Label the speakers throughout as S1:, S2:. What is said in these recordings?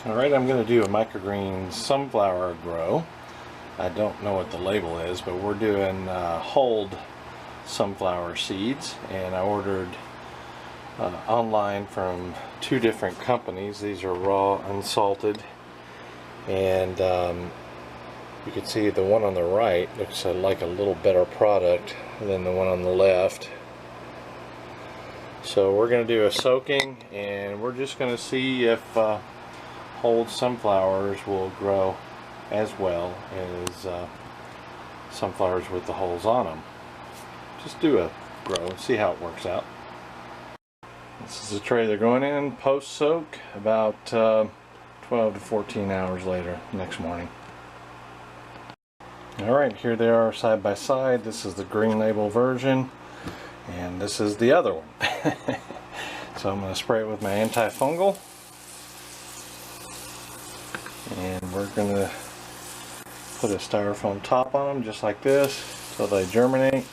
S1: Alright, I'm going to do a microgreen sunflower grow. I don't know what the label is, but we're doing hulled sunflower seeds, and I ordered online from two different companies. These are raw, unsalted, and you can see the one on the right looks like a little better product than the one on the left. So we're going to do a soaking, and we're just going to see if hulled sunflowers will grow as well as sunflowers with the holes on them. Just do a grow and see how it works out. This is the tray they're going in, post soak, about 12 to 14 hours later, next morning. Alright, here they are side by side. This is the green label version, and this is the other one. So I'm going to spray it with my antifungal, and we're going to put a styrofoam top on them just like this so they germinate,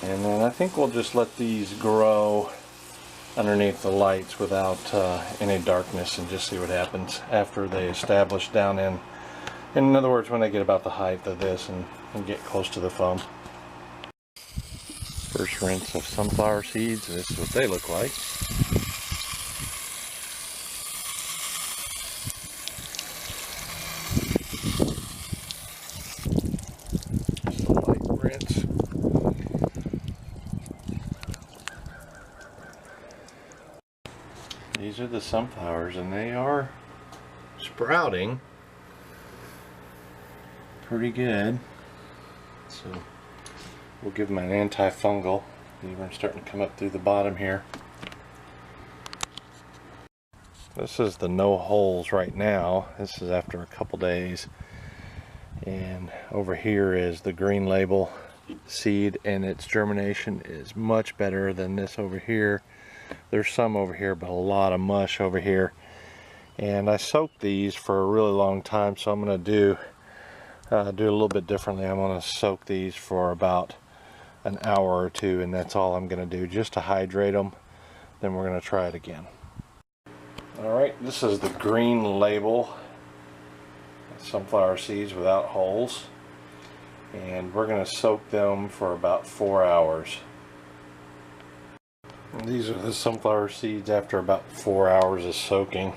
S1: and then I think we'll just let these grow underneath the lights without any darkness and just see what happens after they establish down in other words, when they get about the height of this and get close to the foam. First rinse of sunflower seeds, this is what they look like. Just a light rinse. These are the sunflowers, and they are sprouting pretty good. So we'll give them an antifungal. These are starting to come up through the bottom here. This is the no holes right now. This is after a couple days. And over here is the green label seed, and its germination is much better than this over here. There's some over here, but a lot of mush over here. And I soaked these for a really long time, so I'm going to do a little bit differently. I'm going to soak these for about an hour or two, and that's all I'm going to do, just to hydrate them. Then we're going to try it again. Alright, this is the green label sunflower seeds without holes, and we're going to soak them for about 4 hours. And these are the sunflower seeds after about 4 hours of soaking,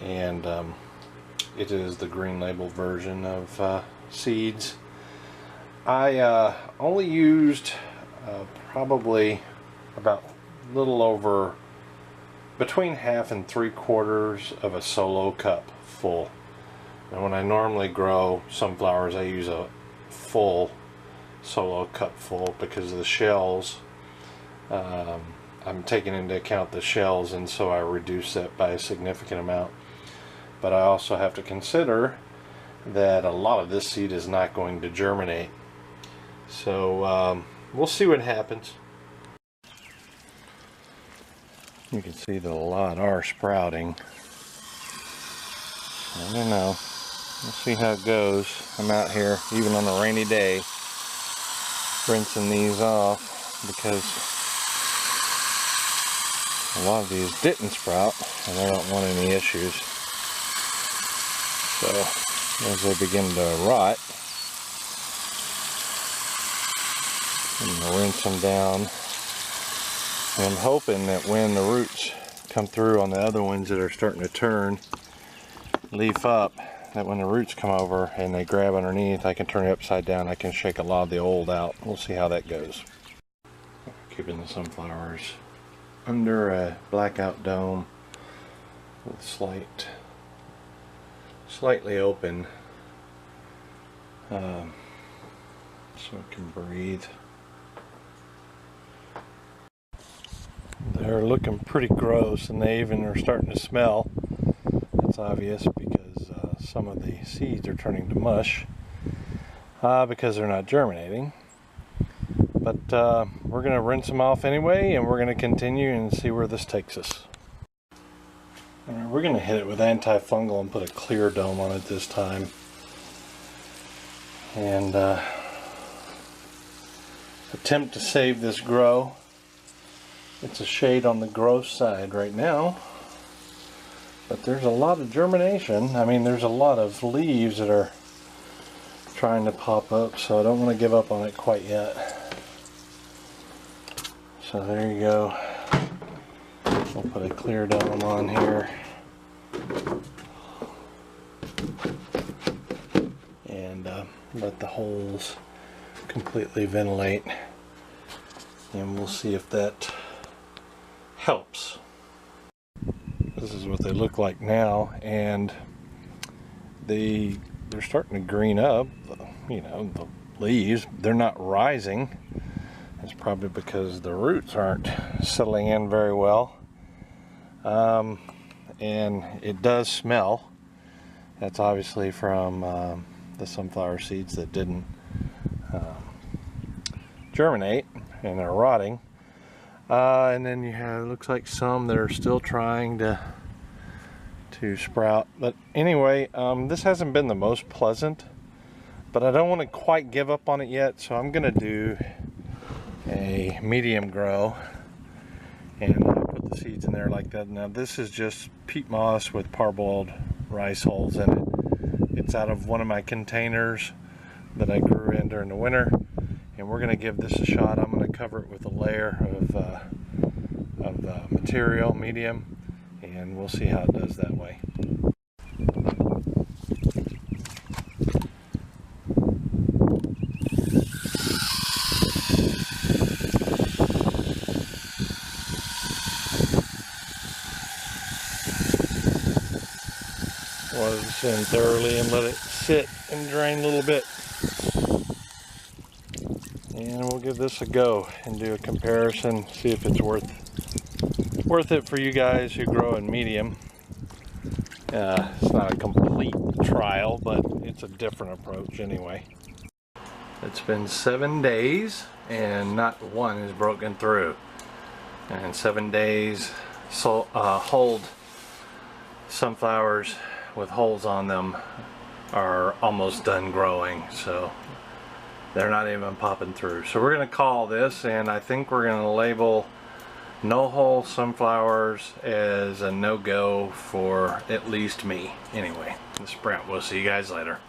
S1: and it is the green label version of seeds. I only used probably about a little over between 1/2 and 3/4 of a solo cup full. And when I normally grow sunflowers, I use a full solo cup full because of the shells. I'm taking into account the shells, and so I reduce that by a significant amount. But I also have to consider that a lot of this seed is not going to germinate. So we'll see what happens. You can see that a lot are sprouting. I don't know. We'll see how it goes. I'm out here, even on a rainy day, rinsing these off because a lot of these didn't sprout, and I don't want any issues. So as they begin to rot, I'm going to rinse them down. And I'm hoping that when the roots come through on the other ones that are starting to turn, leaf up, that when the roots come over and they grab underneath, I can turn it upside down. I can shake a lot of the old out. We'll see how that goes. Keeping the sunflowers under a blackout dome with slightly open, so it can breathe. They're looking pretty gross, and they even are starting to smell. That's obvious because some of the seeds are turning to mush because they're not germinating. But we're going to rinse them off anyway, and we're going to continue and see where this takes us. Alright, we're going to hit it with antifungal and put a clear dome on it this time. And attempt to save this grow. It's a shade on the gross side right now. But there's a lot of germination. I mean, there's a lot of leaves that are trying to pop up, so I don't want to give up on it quite yet. So there you go. We'll put a clear dome on here. And let the holes completely ventilate. And we'll see if that helps. This is what they look like now, and they're starting to green up. You know, the leaves, they're not rising. It's probably because the roots aren't settling in very well. And it does smell. That's obviously from the sunflower seeds that didn't germinate and they're rotting. And then you have, it looks like some that are still trying to sprout. But anyway, this hasn't been the most pleasant, but I don't want to quite give up on it yet, so I'm gonna do a medium grow and put the seeds in there like that. Now this is just peat moss with parboiled rice hulls in it. It's out of one of my containers that I grew in during the winter, and we're going to give this a shot. I'm going to cover it with a layer of material, medium, and we'll see how it does that way. Water this in thoroughly and let it sit and drain a little bit. And we'll give this a go and do a comparison, see if it's worth it for you guys who grow in medium. It's not a complete trial, but it's a different approach anyway. It's been 7 days and not one is broken through. And 7 days hold sunflowers with holes on them are almost done growing, so they're not even popping through. So we're going to call this, and I think we're going to label no hole sunflowers as a no-go for at least me. Anyway, this is Brent. We'll see you guys later.